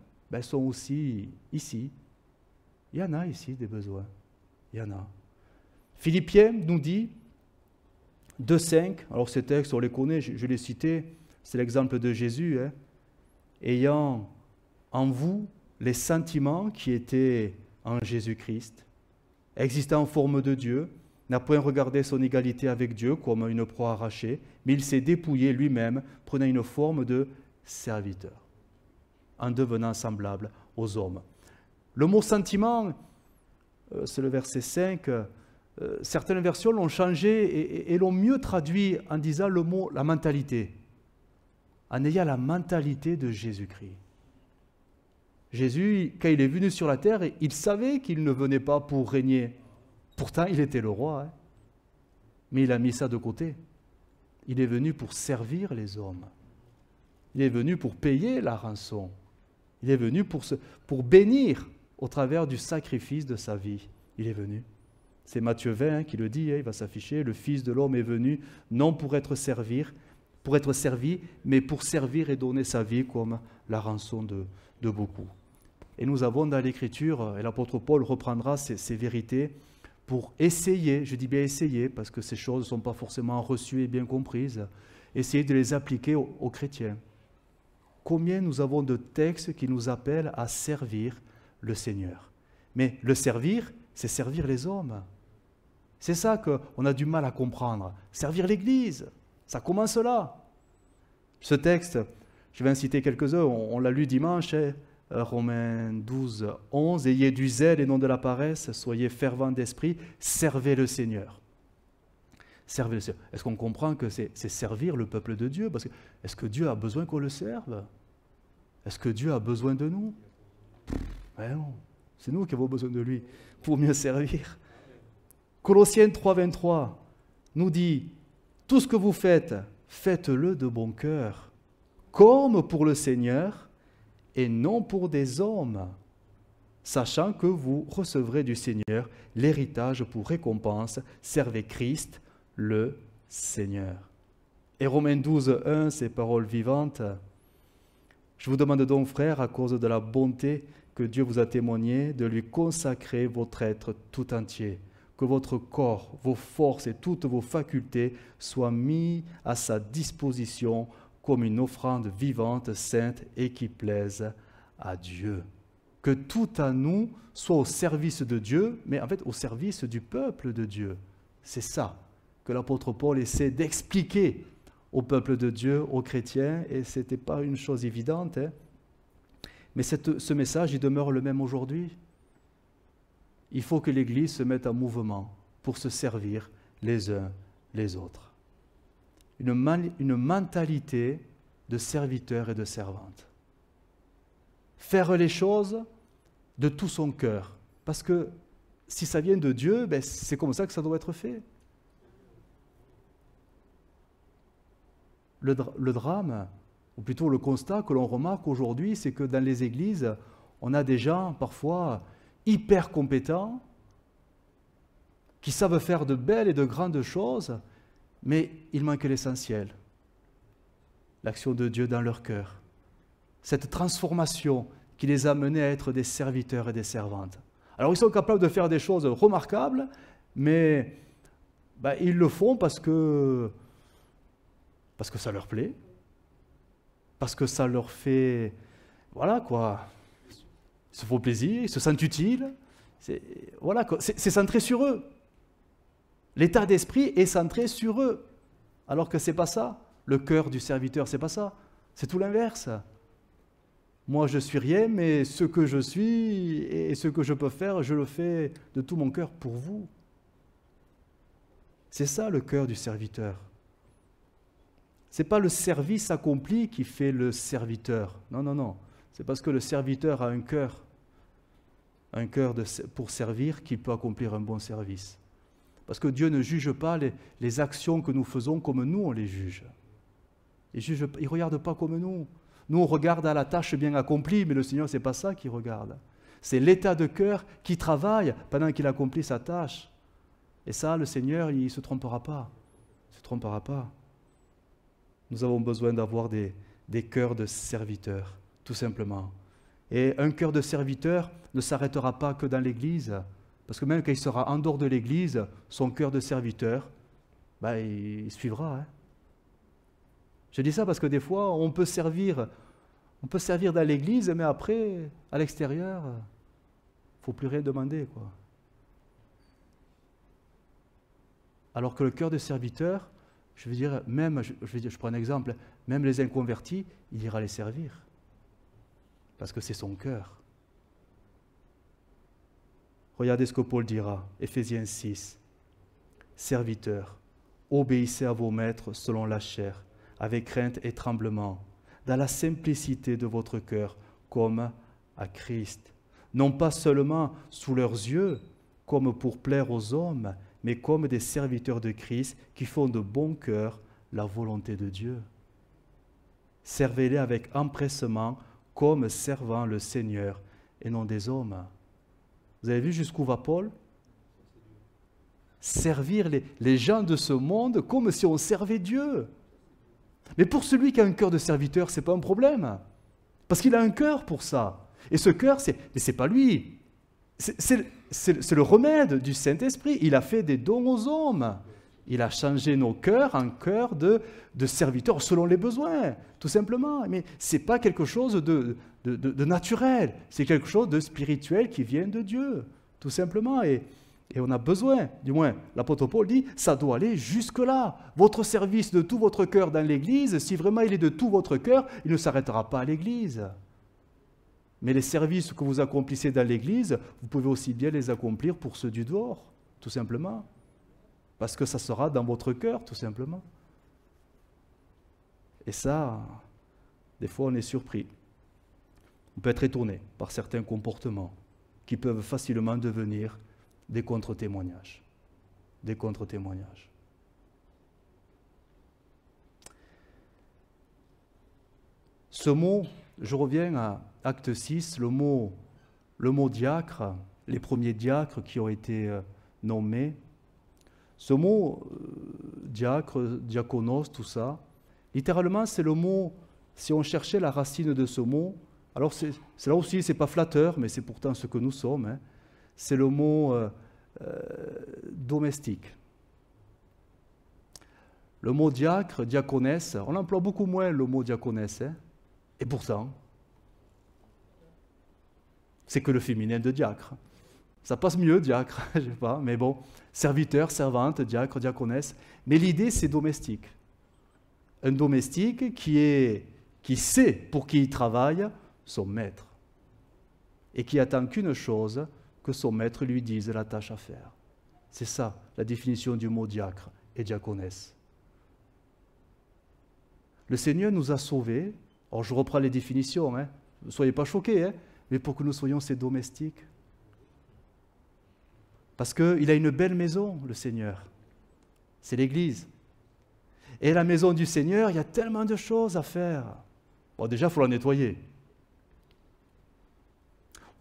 sont aussi ici. Il y en a ici des besoins. Il y en a. Philippiens nous dit, 2,5, alors ces textes, on les connaît, je les citais, c'est l'exemple de Jésus, hein, ayant en vous les sentiments qui étaient en Jésus-Christ, existant en forme de Dieu, n'a point regardé son égalité avec Dieu comme une proie arrachée, mais il s'est dépouillé lui-même, prenant une forme de serviteur, en devenant semblable aux hommes. Le mot sentiment, c'est le verset 5, certaines versions l'ont changé et l'ont mieux traduit en disant le mot la mentalité, en ayant la mentalité de Jésus-Christ. Jésus, quand il est venu sur la terre, il savait qu'il ne venait pas pour régner. Pourtant, il était le roi, hein. Mais il a mis ça de côté. Il est venu pour servir les hommes. Il est venu pour payer la rançon. Il est venu pour bénir au travers du sacrifice de sa vie. Il est venu. C'est Matthieu 20 qui le dit, hein, il va s'afficher, le Fils de l'homme est venu non pour être servi, mais pour servir et donner sa vie comme la rançon de beaucoup. Et nous avons dans l'Écriture, et l'apôtre Paul reprendra ces vérités, pour essayer, je dis bien essayer, parce que ces choses ne sont pas forcément reçues et bien comprises, essayer de les appliquer aux chrétiens. Combien nous avons de textes qui nous appellent à servir le Seigneur? Mais le servir, c'est servir les hommes. C'est ça qu'on a du mal à comprendre. Servir l'Église, ça commence là. Ce texte, je vais en citer quelques-uns, on l'a lu dimanche, hein, Romains 12, 11, « Ayez du zèle et non de la paresse, soyez fervents d'esprit, servez le Seigneur. » Servez le Seigneur. Est-ce qu'on comprend que c'est servir le peuple de Dieu? Parce que, est-ce que Dieu a besoin qu'on le serve? Est-ce que Dieu a besoin de nous? Ben non, c'est nous qui avons besoin de lui pour mieux servir. Colossiens 3, 23 nous dit, « Tout ce que vous faites, faites-le de bon cœur, comme pour le Seigneur, et non pour des hommes, sachant que vous recevrez du Seigneur l'héritage pour récompense, servez Christ, le Seigneur. » Et Romains 12, 1, ces paroles vivantes, « Je vous demande donc, frères, à cause de la bonté que Dieu vous a témoignée, de lui consacrer votre être tout entier, que votre corps, vos forces et toutes vos facultés soient mis à sa disposition comme une offrande vivante, sainte et qui plaise à Dieu. » Que tout à nous soit au service de Dieu, mais en fait au service du peuple de Dieu. C'est ça que l'apôtre Paul essaie d'expliquer au peuple de Dieu, aux chrétiens, et ce n'était pas une chose évidente, hein. Mais ce message, il demeure le même aujourd'hui. Il faut que l'Église se mette en mouvement pour se servir les uns les autres. Une mentalité de serviteurs et de servantes. faire les choses de tout son cœur. Parce que si ça vient de Dieu, ben c'est comme ça que ça doit être fait. Le drame, ou plutôt le constat que l'on remarque aujourd'hui, c'est que dans les églises, on a des gens parfois hyper compétents, qui savent faire de belles et de grandes choses, mais il manque l'essentiel. L'action de Dieu dans leur cœur. Cette transformation qui les a menés à être des serviteurs et des servantes. Alors ils sont capables de faire des choses remarquables, mais ils le font parce que ça leur plaît, parce que ça leur fait, voilà quoi, ils se font plaisir, ils se sentent utiles, c'est centré sur eux. L'état d'esprit est centré sur eux, alors que c'est pas ça. Le cœur du serviteur, c'est pas ça. C'est tout l'inverse. Moi, je suis rien, mais ce que je suis et ce que je peux faire, je le fais de tout mon cœur pour vous. C'est ça le cœur du serviteur. Ce n'est pas le service accompli qui fait le serviteur. Non, non, non. C'est parce que le serviteur a un cœur pour servir qu'il peut accomplir un bon service. Parce que Dieu ne juge pas les actions que nous faisons comme nous on les juge. Il ne regarde pas comme nous. Nous, on regarde à la tâche bien accomplie, mais le Seigneur, ce n'est pas ça qu'il regarde. C'est l'état de cœur qui travaille pendant qu'il accomplit sa tâche. Et ça, le Seigneur, il ne se trompera pas. Il ne se trompera pas. Nous avons besoin d'avoir des cœurs de serviteurs, tout simplement. Et un cœur de serviteur ne s'arrêtera pas que dans l'Église, parce que même quand il sera en dehors de l'Église, son cœur de serviteur, il suivra. Hein. Je dis ça parce que des fois, on peut servir dans l'Église, mais après, à l'extérieur, il ne faut plus rien demander, quoi. Alors que le cœur de serviteur, je veux dire, je prends un exemple, même les inconvertis, il ira les servir. Parce que c'est son cœur. Regardez ce que Paul dira, Éphésiens 6. Serviteurs, obéissez à vos maîtres selon la chair, avec crainte et tremblement, dans la simplicité de votre cœur, comme à Christ. Non pas seulement sous leurs yeux, comme pour plaire aux hommes, mais comme des serviteurs de Christ qui font de bon cœur la volonté de Dieu. Servez-les avec empressement, comme servant le Seigneur et non des hommes. Vous avez vu jusqu'où va Paul? Servir les gens de ce monde comme si on servait Dieu. Mais pour celui qui a un cœur de serviteur, ce n'est pas un problème. Parce qu'il a un cœur pour ça. Et ce cœur, c'est pas lui. C'est le remède du Saint-Esprit. Il a fait des dons aux hommes. Il a changé nos cœurs en cœurs de serviteurs selon les besoins, tout simplement. Mais ce n'est pas quelque chose de naturel. C'est quelque chose de spirituel qui vient de Dieu, tout simplement. Et on a besoin, du moins, l'apôtre Paul dit, ça doit aller jusque-là. Votre service de tout votre cœur dans l'Église, si vraiment il est de tout votre cœur, il ne s'arrêtera pas à l'Église. Mais les services que vous accomplissez dans l'Église, vous pouvez aussi bien les accomplir pour ceux du dehors, tout simplement. Parce que ça sera dans votre cœur, tout simplement. Et ça, des fois, on est surpris. On peut être étonné par certains comportements qui peuvent facilement devenir des contre-témoignages. Des contre-témoignages. Ce mot, je reviens à Acte 6, le mot diacre, les premiers diacres qui ont été nommés. Ce mot diacre, diaconos, tout ça, littéralement c'est le mot, si on cherchait la racine de ce mot, alors c'est là aussi, c'est pas flatteur, mais c'est pourtant ce que nous sommes, hein, c'est le mot domestique. Le mot diacre, diaconesse, on emploie beaucoup moins le mot diaconesse, hein, et pourtant, c'est que le féminin de diacre. Ça passe mieux, diacre, je ne sais pas, mais bon, serviteur, servante, diacre, diaconesse. Mais l'idée, c'est domestique. Un domestique qui sait pour qui il travaille, son maître. Et qui attend qu'une chose, que son maître lui dise la tâche à faire. C'est ça, la définition du mot diacre et diaconesse. Le Seigneur nous a sauvés. Alors je reprends les définitions, hein. Ne soyez pas choqués, hein, mais pour que nous soyons ses domestiques. Parce qu'il a une belle maison, le Seigneur. C'est l'Église. Et la maison du Seigneur, il y a tellement de choses à faire. Bon, déjà, il faut la nettoyer.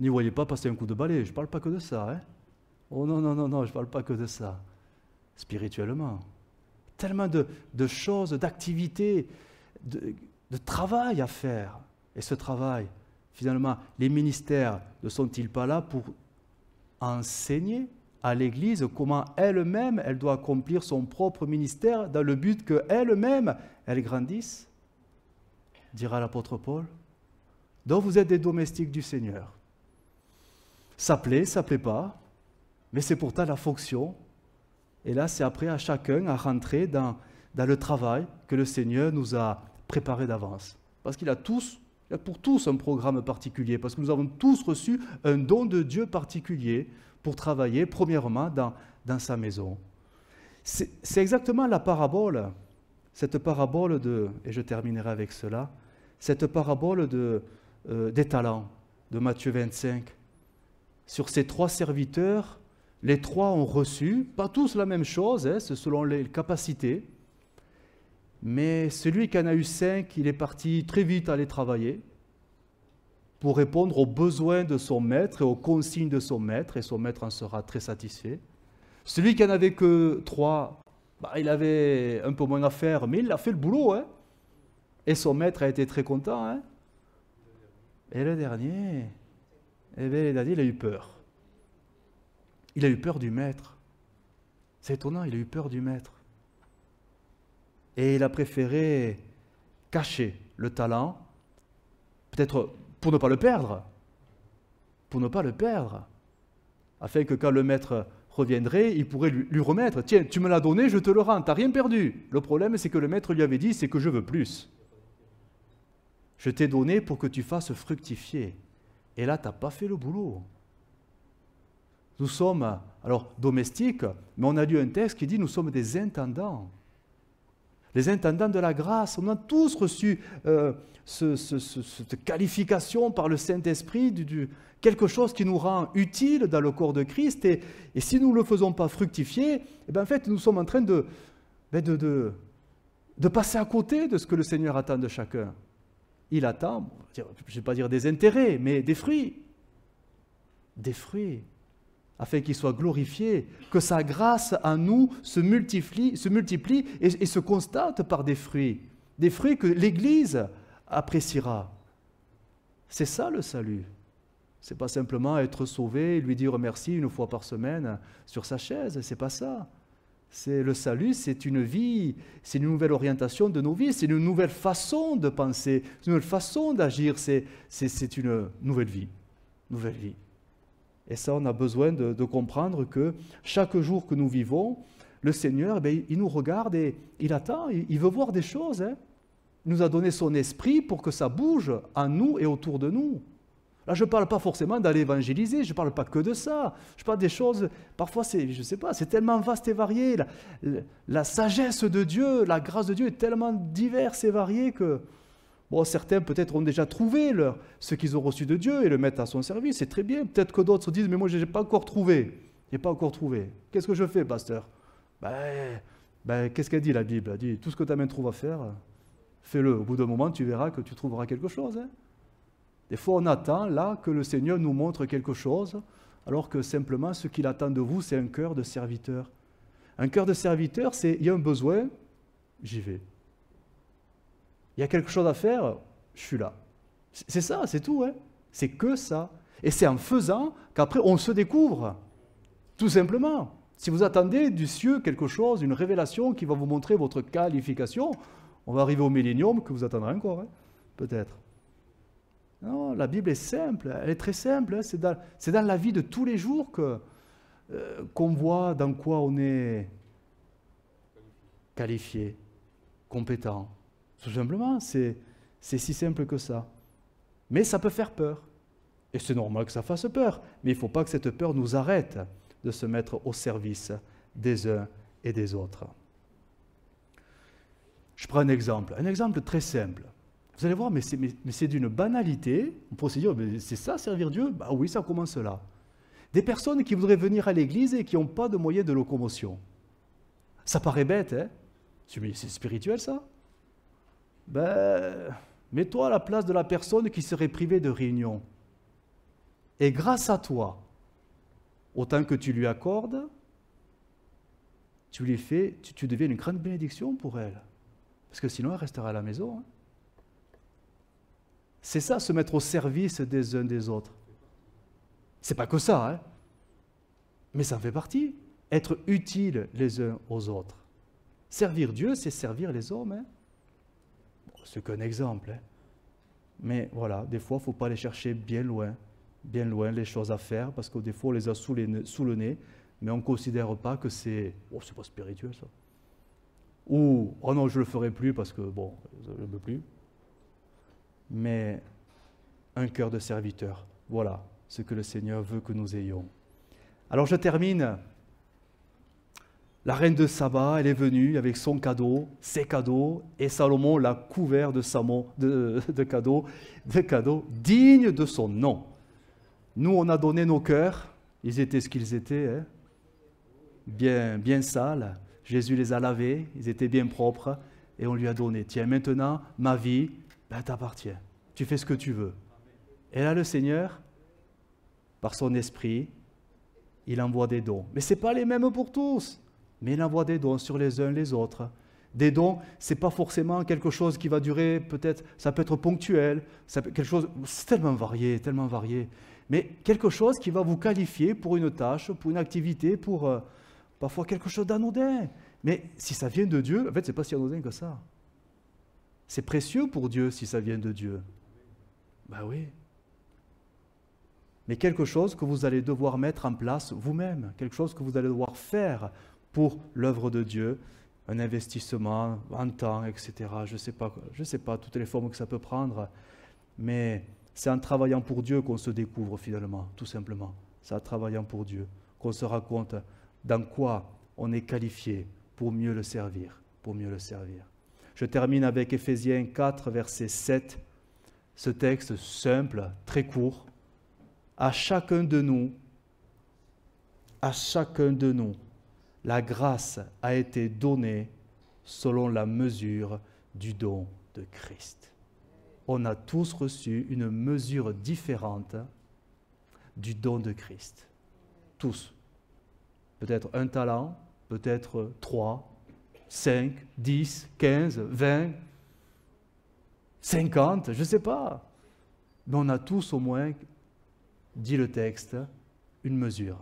N'y voyez pas passer un coup de balai, je ne parle pas que de ça. Hein. Oh non, non, non, non, je ne parle pas que de ça. Spirituellement. Tellement de choses, d'activités, de travail à faire. Et ce travail, finalement, les ministères ne sont-ils pas là pour enseigner à l'Église comment elle-même, elle doit accomplir son propre ministère dans le but qu'elle-même, elle grandisse, dira l'apôtre Paul. Donc vous êtes des domestiques du Seigneur. Ça plaît pas, mais c'est pourtant la fonction. Et là, c'est après à chacun à rentrer dans le travail que le Seigneur nous a préparé d'avance. Parce qu'il a pour tous un programme particulier, parce que nous avons tous reçu un don de Dieu particulier pour travailler, premièrement, dans sa maison. C'est exactement la parabole, cette parabole et je terminerai avec cela, cette parabole des talents de Matthieu 25. Sur ces 3 serviteurs, les 3 ont reçu, pas tous la même chose, hein, c'est selon les capacités, mais celui qui en a eu 5, il est parti très vite aller travailler pour répondre aux besoins de son maître et aux consignes de son maître, et son maître en sera très satisfait. Celui qui n'en avait que 3, il avait un peu moins à faire, mais il a fait le boulot, hein, et son maître a été très content. Hein. Et le dernier, il a eu peur. Il a eu peur du maître. C'est étonnant, il a eu peur du maître. Et il a préféré cacher le talent, peut-être pour ne pas le perdre. Pour ne pas le perdre. Afin que quand le maître reviendrait, il pourrait lui remettre. Tiens, tu me l'as donné, je te le rends, tu n'as rien perdu. Le problème, c'est que le maître lui avait dit, c'est que je veux plus. Je t'ai donné pour que tu fasses fructifier. Et là, tu n'as pas fait le boulot. Nous sommes, alors, domestiques, mais on a lu un texte qui dit nous sommes des intendants. Les intendants de la grâce. On a tous reçu cette qualification par le Saint-Esprit, quelque chose qui nous rend utile dans le corps de Christ. Et si nous ne le faisons pas fructifier, eh bien, en fait, nous sommes en train de passer à côté de ce que le Seigneur attend de chacun. Il attend, je ne vais pas dire des intérêts, mais des fruits. Des fruits. Afin qu'il soit glorifié, que sa grâce en nous se multiplie et se constate par des fruits que l'Église appréciera. C'est ça le salut. Ce n'est pas simplement être sauvé et lui dire merci une fois par semaine sur sa chaise, c'est pas ça. C'est le salut, c'est une vie, c'est une nouvelle orientation de nos vies, c'est une nouvelle façon de penser, une nouvelle façon d'agir, c'est une nouvelle vie. Nouvelle vie. Et ça, on a besoin de comprendre que chaque jour que nous vivons, le Seigneur, il nous regarde et il attend, il veut voir des choses. Hein. Il nous a donné son esprit pour que ça bouge en nous et autour de nous. Là, je ne parle pas forcément d'aller évangéliser, je ne parle pas que de ça. Je parle des choses, parfois, je ne sais pas, c'est tellement vaste et varié. La sagesse de Dieu, la grâce de Dieu est tellement diverse et variée que... Bon, certains peut-être ont déjà trouvé ce qu'ils ont reçu de Dieu et le mettent à son service, c'est très bien. Peut-être que d'autres se disent, mais moi je n'ai pas encore trouvé. Je n'ai pas encore trouvé. Qu'est-ce que je fais, pasteur? Qu'est-ce qu'elle dit la Bible? Elle dit, tout ce que ta main trouve à faire, fais-le. Au bout d'un moment, tu verras que tu trouveras quelque chose. Hein. Des fois, on attend là que le Seigneur nous montre quelque chose, alors que simplement, ce qu'il attend de vous, c'est un cœur de serviteur. Un cœur de serviteur, c'est, il y a un besoin, j'y vais. Il y a quelque chose à faire, je suis là. C'est ça, c'est tout. Hein. C'est que ça. Et c'est en faisant qu'après on se découvre. Tout simplement. Si vous attendez du ciel quelque chose, une révélation qui va vous montrer votre qualification, on va arriver au millénium que vous attendrez encore, hein, peut-être. Non, la Bible est simple, elle est très simple. Hein. C'est dans la vie de tous les jours qu'on voit dans quoi on est qualifié, compétent. Tout simplement, c'est si simple que ça. Mais ça peut faire peur. Et c'est normal que ça fasse peur. Mais il ne faut pas que cette peur nous arrête de se mettre au service des uns et des autres. Je prends un exemple très simple. Vous allez voir, mais c'est d'une banalité. On pourrait se dire, mais c'est ça, servir Dieu? Bah oui, ça commence là. Des personnes qui voudraient venir à l'église et qui n'ont pas de moyens de locomotion. Ça paraît bête, hein? Mais c'est spirituel, ça? Ben, mets-toi à la place de la personne qui serait privée de réunion. Et grâce à toi, autant que tu lui accordes, tu deviens une grande bénédiction pour elle. Parce que sinon, elle restera à la maison. Hein. C'est ça, se mettre au service des uns des autres. C'est pas que ça, hein. Mais ça en fait partie. Être utile les uns aux autres. Servir Dieu, c'est servir les hommes. Hein. Bon, c'est qu'un exemple. Hein. Mais voilà, des fois, il ne faut pas aller chercher bien loin les choses à faire, parce que des fois, on les a sous le nez, mais on ne considère pas que c'est pas spirituel, ça. Ou, oh non, je ne le ferai plus parce que, bon, je ne veux plus. Mais un cœur de serviteur, voilà ce que le Seigneur veut que nous ayons. Alors je termine. La reine de Saba, elle est venue avec son cadeau, ses cadeaux, et Salomon l'a couvert de cadeaux dignes de son nom. Nous, on a donné nos cœurs, ils étaient ce qu'ils étaient, hein, bien sales. Jésus les a lavés, ils étaient bien propres, et on lui a donné. Tiens, maintenant, ma vie, t'appartient. Tu fais ce que tu veux. Et là, le Seigneur, par son esprit, il envoie des dons. Mais ce n'est pas les mêmes pour tous. Mais il envoie des dons sur les uns les autres. Des dons, ce n'est pas forcément quelque chose qui va durer, peut-être, ça peut être ponctuel, quelque chose, c'est tellement varié. Mais quelque chose qui va vous qualifier pour une tâche, pour une activité, pour parfois quelque chose d'anodin. Mais si ça vient de Dieu, en fait, ce n'est pas si anodin que ça. C'est précieux pour Dieu si ça vient de Dieu. Ben oui. Mais quelque chose que vous allez devoir mettre en place vous-même, quelque chose que vous allez devoir faire pour l'œuvre de Dieu, un investissement en temps, etc. Je ne sais pas toutes les formes que ça peut prendre, mais c'est en travaillant pour Dieu qu'on se découvre finalement, tout simplement. C'est en travaillant pour Dieu qu'on se rend compte dans quoi on est qualifié pour mieux le servir, Je termine avec Éphésiens 4, verset 7, ce texte simple, très court. À chacun de nous, la grâce a été donnée selon la mesure du don de Christ. On a tous reçu une mesure différente du don de Christ. Tous. Peut-être un talent, peut-être 3, 5, 10, 15, 20, 50, je ne sais pas. Mais on a tous au moins, dit le texte, une mesure.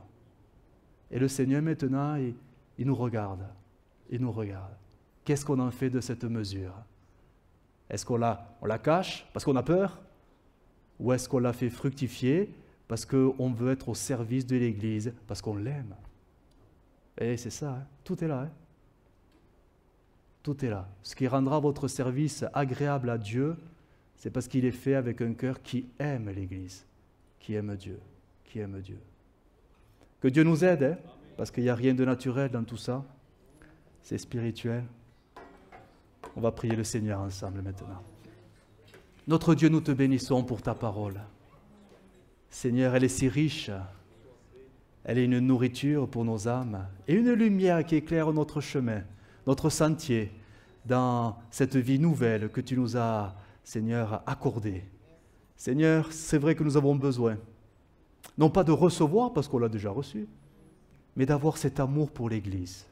Et le Seigneur maintenant, il nous regarde. Qu'est-ce qu'on en fait de cette mesure? Est-ce qu'on la cache parce qu'on a peur? Ou est-ce qu'on la fait fructifier parce qu'on veut être au service de l'Église, parce qu'on l'aime? Et c'est ça, hein? Tout est là. Hein? Tout est là. Ce qui rendra votre service agréable à Dieu, c'est parce qu'il est fait avec un cœur qui aime l'Église, qui aime Dieu. Que Dieu nous aide, hein? Parce qu'il n'y a rien de naturel dans tout ça. C'est spirituel. On va prier le Seigneur ensemble maintenant. Notre Dieu, nous te bénissons pour ta parole. Seigneur, elle est si riche. Elle est une nourriture pour nos âmes et une lumière qui éclaire notre chemin, notre sentier dans cette vie nouvelle que tu nous as, Seigneur, accordée. Seigneur, c'est vrai que nous avons besoin, non pas de recevoir parce qu'on l'a déjà reçu, mais d'avoir cet amour pour l'Église.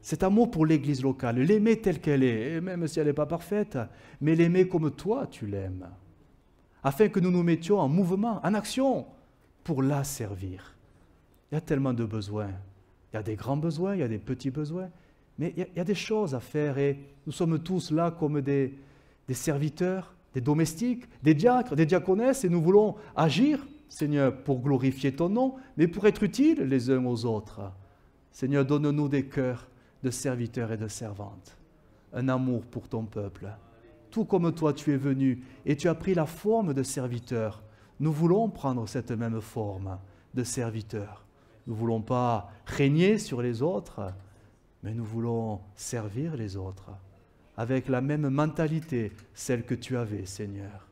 Cet amour pour l'Église locale, l'aimer telle qu'elle est, et même si elle n'est pas parfaite, mais l'aimer comme toi tu l'aimes, afin que nous nous mettions en mouvement, en action, pour la servir. Il y a tellement de besoins. Il y a des grands besoins, il y a des petits besoins, mais il y a des choses à faire et nous sommes tous là comme des serviteurs, des domestiques, des diacres, des diaconesses et nous voulons agir, Seigneur, pour glorifier ton nom, mais pour être utiles les uns aux autres. Seigneur, donne-nous des cœurs de serviteurs et de servantes, un amour pour ton peuple. Tout comme toi, tu es venu et tu as pris la forme de serviteur. Nous voulons prendre cette même forme de serviteur. Nous ne voulons pas régner sur les autres, mais nous voulons servir les autres. avec la même mentalité, celle que tu avais, Seigneur.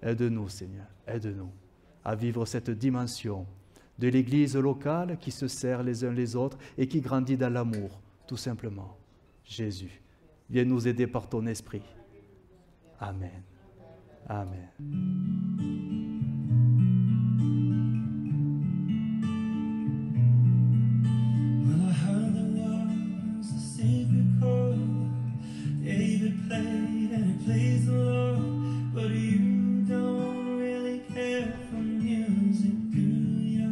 Aide-nous, Seigneur, aide-nous à vivre cette dimension de l'Église locale qui se sert les uns les autres et qui grandit dans l'amour, tout simplement. Jésus, viens nous aider par ton esprit. Amen. Amen. Well, I heard there was a Savior chord. David played and he plays the Lord, but you don't really care for music, do ya?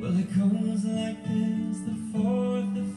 Well, it goes like this: the fourth, the